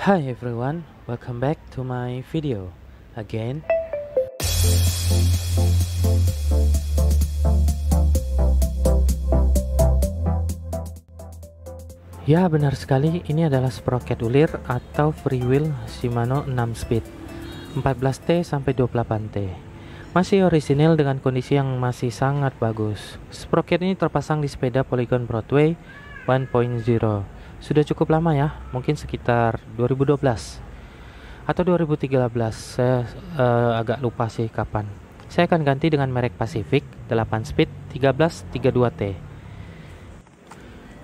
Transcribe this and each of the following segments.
Hi everyone, welcome back to my video again. Ya, benar sekali, ini adalah sprocket ulir atau freewheel Shimano 6 speed 14T sampai 28T. Masih orisinil dengan kondisi yang masih sangat bagus. Sprocket ini terpasang di sepeda Polygon Broadway 1.0. Sudah cukup lama ya, mungkin sekitar 2012 atau 2013, saya agak lupa sih kapan. Saya akan ganti dengan merek Pacific 8 speed 1332T.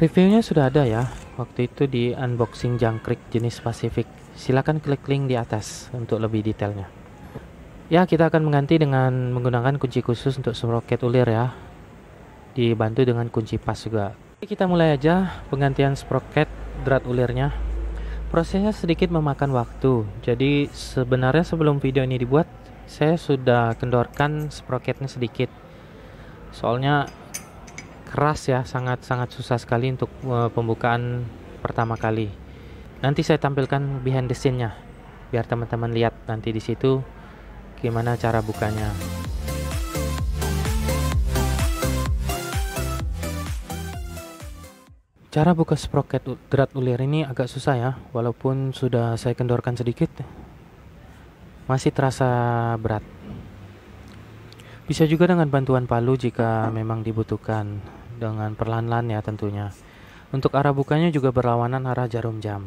Reviewnya sudah ada ya, waktu itu di unboxing jangkrik jenis Pacific. Silahkan klik link di atas untuk lebih detailnya. Ya, kita akan mengganti dengan menggunakan kunci khusus untuk sprocket ulir ya, dibantu dengan kunci pas juga. Kita mulai aja penggantian sprocket drat ulirnya. Prosesnya sedikit memakan waktu, jadi sebenarnya sebelum video ini dibuat saya sudah kendorkan sprocketnya sedikit, soalnya keras ya, sangat susah sekali untuk pembukaan pertama kali. Nanti saya tampilkan behind the scene-nya biar teman-teman lihat nanti di situ gimana cara bukanya. Cara buka sprocket drat ulir ini agak susah ya, walaupun sudah saya kendorkan sedikit, masih terasa berat. Bisa juga dengan bantuan palu jika memang dibutuhkan, dengan perlahan-lahan ya tentunya. Untuk arah bukanya juga berlawanan arah jarum jam.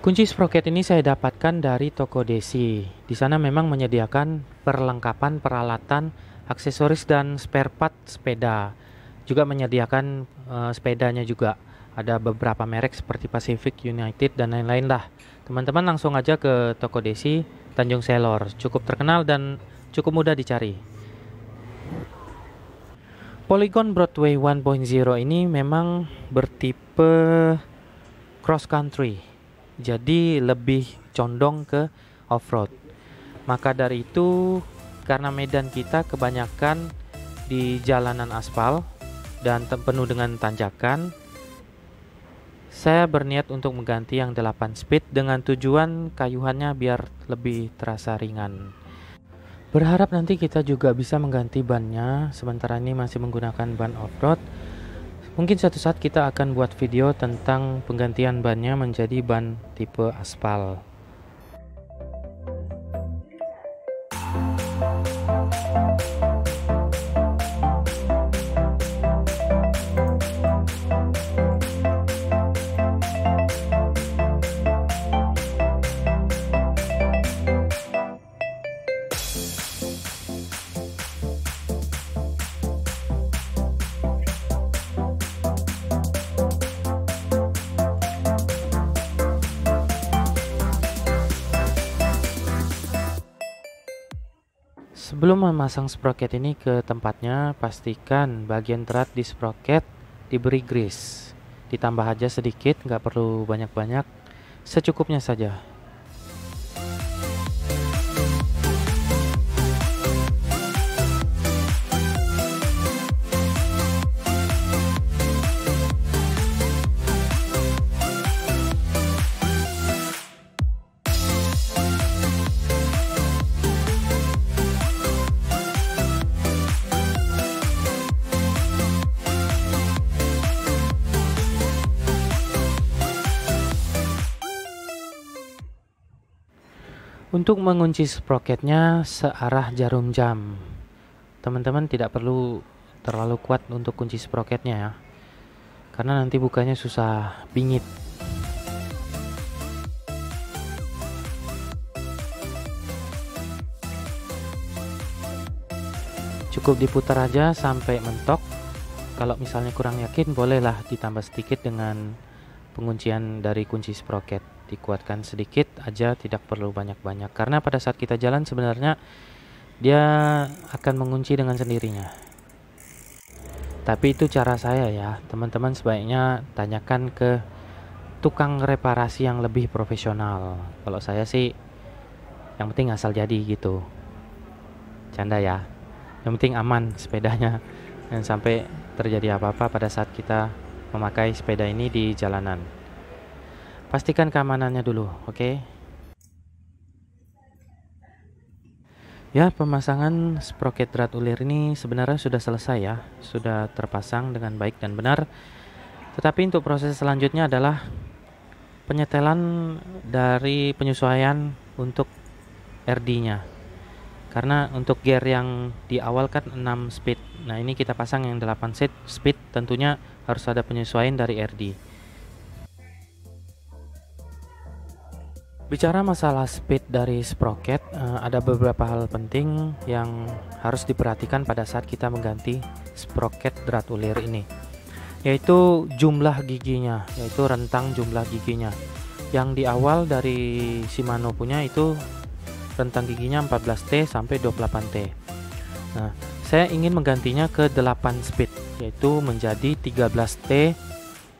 Kunci sprocket ini saya dapatkan dari toko Desi. Di sana memang menyediakan perlengkapan peralatan, aksesoris dan spare part sepeda. Juga menyediakan sepedanya juga. Ada beberapa merek seperti Pacific, United dan lain-lain lah. Teman-teman langsung aja ke toko Desi Tanjung Selor. Cukup terkenal dan cukup mudah dicari. Polygon Broadway 1.0 ini memang bertipe cross country, jadi lebih condong ke off-road. Maka dari itu, karena medan kita kebanyakan di jalanan aspal dan penuh dengan tanjakan, saya berniat untuk mengganti yang 8 speed dengan tujuan kayuhannya biar lebih terasa ringan. Berharap nanti kita juga bisa mengganti bannya, sementara ini masih menggunakan ban off-road. Mungkin suatu saat kita akan buat video tentang penggantian bannya menjadi ban tipe aspal. Sebelum memasang sprocket ini ke tempatnya, pastikan bagian drat di sprocket diberi grease. Ditambah aja sedikit, nggak perlu banyak-banyak, secukupnya saja. Untuk mengunci sprocketnya searah jarum jam, teman-teman tidak perlu terlalu kuat untuk kunci sprocketnya ya, karena nanti bukanya susah bingit. Cukup diputar aja sampai mentok. Kalau misalnya kurang yakin, bolehlah ditambah sedikit dengan penguncian dari kunci sprocket. Dikuatkan sedikit aja, tidak perlu banyak-banyak, karena pada saat kita jalan sebenarnya dia akan mengunci dengan sendirinya. Tapi itu cara saya ya, teman-teman sebaiknya tanyakan ke tukang reparasi yang lebih profesional. Kalau saya sih yang penting asal jadi gitu. Canda ya. Yang penting aman sepedanya. Dan sampai terjadi apa-apa pada saat kita memakai sepeda ini di jalanan. Pastikan keamanannya dulu, oke? Ya, pemasangan sproket drat ulir ini sebenarnya sudah selesai ya. Sudah terpasang dengan baik dan benar. Tetapi untuk proses selanjutnya adalah penyetelan dari penyesuaian untuk RD-nya. Karena untuk gear yang di awal kan 6 speed. Nah, ini kita pasang yang 8 speed, tentunya harus ada penyesuaian dari RD. Bicara masalah speed dari sprocket, ada beberapa hal penting yang harus diperhatikan pada saat kita mengganti sprocket drat ulir ini, yaitu jumlah giginya, yaitu rentang jumlah giginya. Yang di awal dari Shimano punya itu rentang giginya 14T sampai 28T. Nah, saya ingin menggantinya ke 8 speed, yaitu menjadi 13T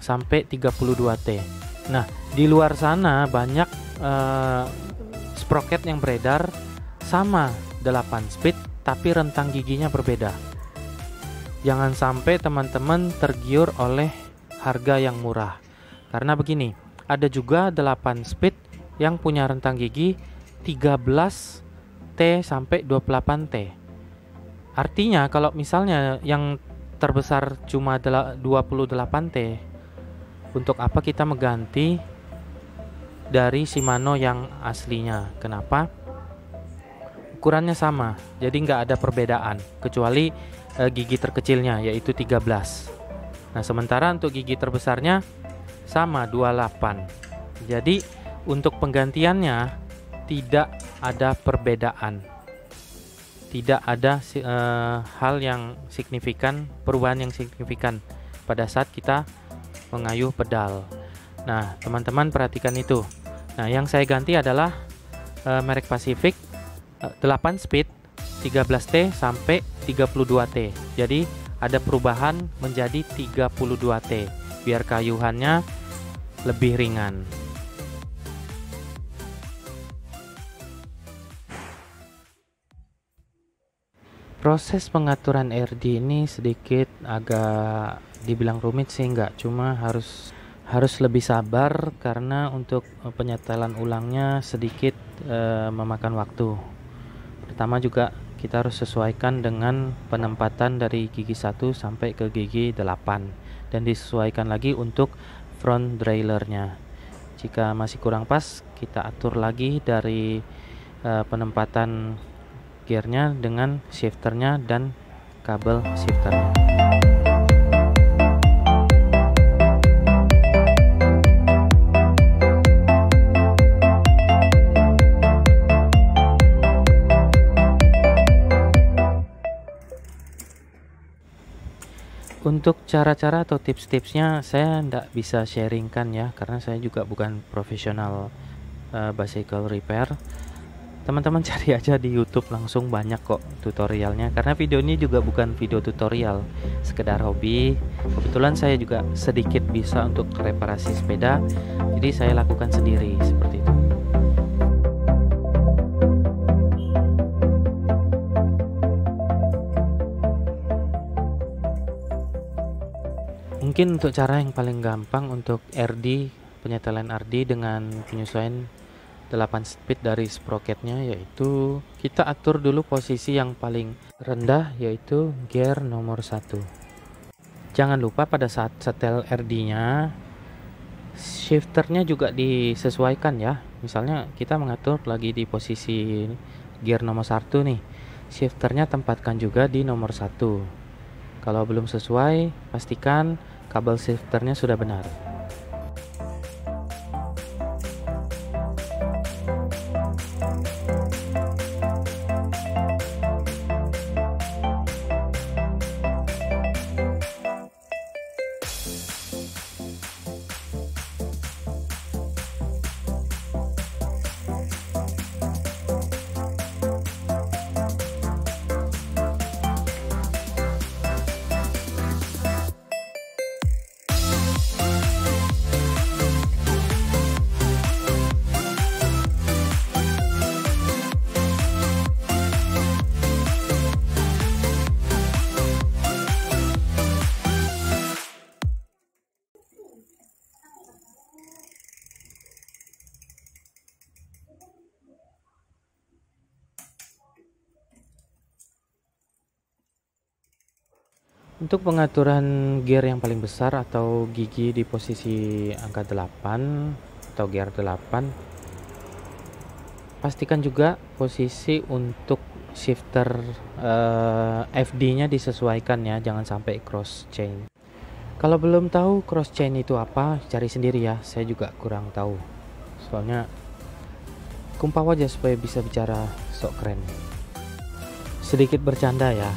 sampai 32T. Nah, di luar sana banyak sprocket yang beredar sama 8 speed tapi rentang giginya berbeda. Jangan sampai teman-teman tergiur oleh harga yang murah. Karena begini, ada juga 8 speed yang punya rentang gigi 13T sampai 28T. Artinya kalau misalnya yang terbesar cuma 28T, untuk apa kita mengganti dari Shimano yang aslinya? Kenapa? Ukurannya sama, jadi nggak ada perbedaan kecuali gigi terkecilnya yaitu 13. Nah, sementara untuk gigi terbesarnya sama 28. Jadi untuk penggantiannya tidak ada perbedaan, tidak ada hal yang signifikan, perubahan yang signifikan pada saat kita mengayuh pedal. Nah, teman-teman perhatikan itu. Nah, yang saya ganti adalah merek Pacific 8 speed 13T sampai 32T. Jadi ada perubahan menjadi 32T biar kayuhannya lebih ringan. Proses pengaturan RD ini sedikit agak dibilang rumit sih, enggak, cuma harus lebih sabar karena untuk penyetelan ulangnya sedikit memakan waktu. Pertama juga kita harus sesuaikan dengan penempatan dari gigi 1 sampai ke gigi 8 dan disesuaikan lagi untuk front derailleurnya. Jika masih kurang pas, kita atur lagi dari penempatan gearnya dengan shifternya dan kabel shifternya. Untuk cara-cara atau tips-tipsnya saya tidak bisa sharingkan ya, karena saya juga bukan profesional bicycle repair. Teman-teman cari aja di YouTube, langsung banyak kok tutorialnya, karena video ini juga bukan video tutorial, sekedar hobi. Kebetulan saya juga sedikit bisa untuk reparasi sepeda, jadi saya lakukan sendiri seperti itu. Mungkin untuk cara yang paling gampang untuk RD, penyetelan RD dengan penyesuaian 8 speed dari sprocketnya, yaitu kita atur dulu posisi yang paling rendah, yaitu gear nomor 1. Jangan lupa pada saat setel RD-nya, shifternya juga disesuaikan ya. Misalnya kita mengatur lagi di posisi gear nomor 1 nih, shifternya tempatkan juga di nomor 1. Kalau belum sesuai, pastikan kabel shifternya sudah benar. Untuk pengaturan gear yang paling besar atau gigi di posisi angka 8 atau gear 8, pastikan juga posisi untuk shifter FD-nya disesuaikan ya, jangan sampai cross chain. Kalau belum tahu cross chain itu apa, cari sendiri ya, saya juga kurang tahu. Soalnya kumpau aja supaya bisa bicara sok keren. Sedikit bercanda ya.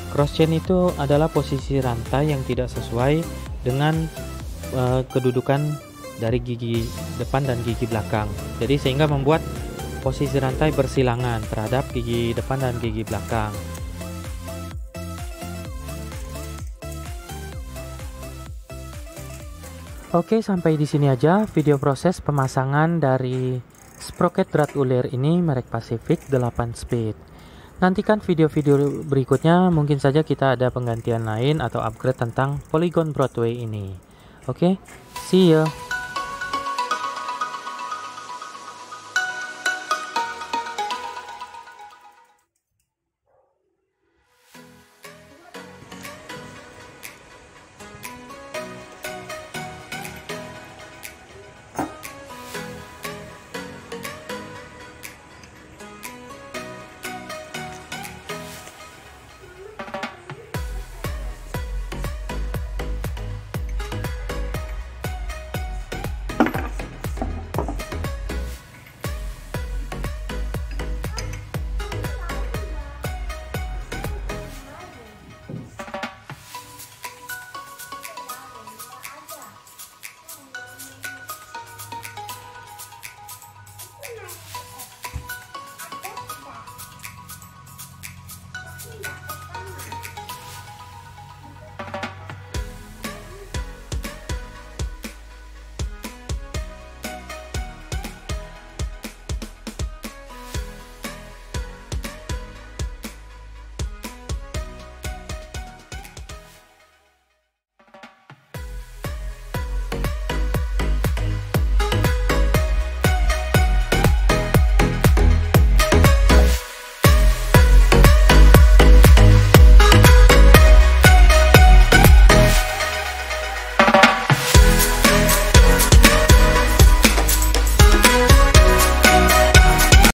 Cross chain itu adalah posisi rantai yang tidak sesuai dengan kedudukan dari gigi depan dan gigi belakang. Jadi sehingga membuat posisi rantai bersilangan terhadap gigi depan dan gigi belakang. Oke, sampai di sini aja video proses pemasangan dari sprocket drat ulir ini merek Pacific 8 speed. Nantikan video-video berikutnya, mungkin saja kita ada penggantian lain atau upgrade tentang Polygon Broadway ini. Oke, see you.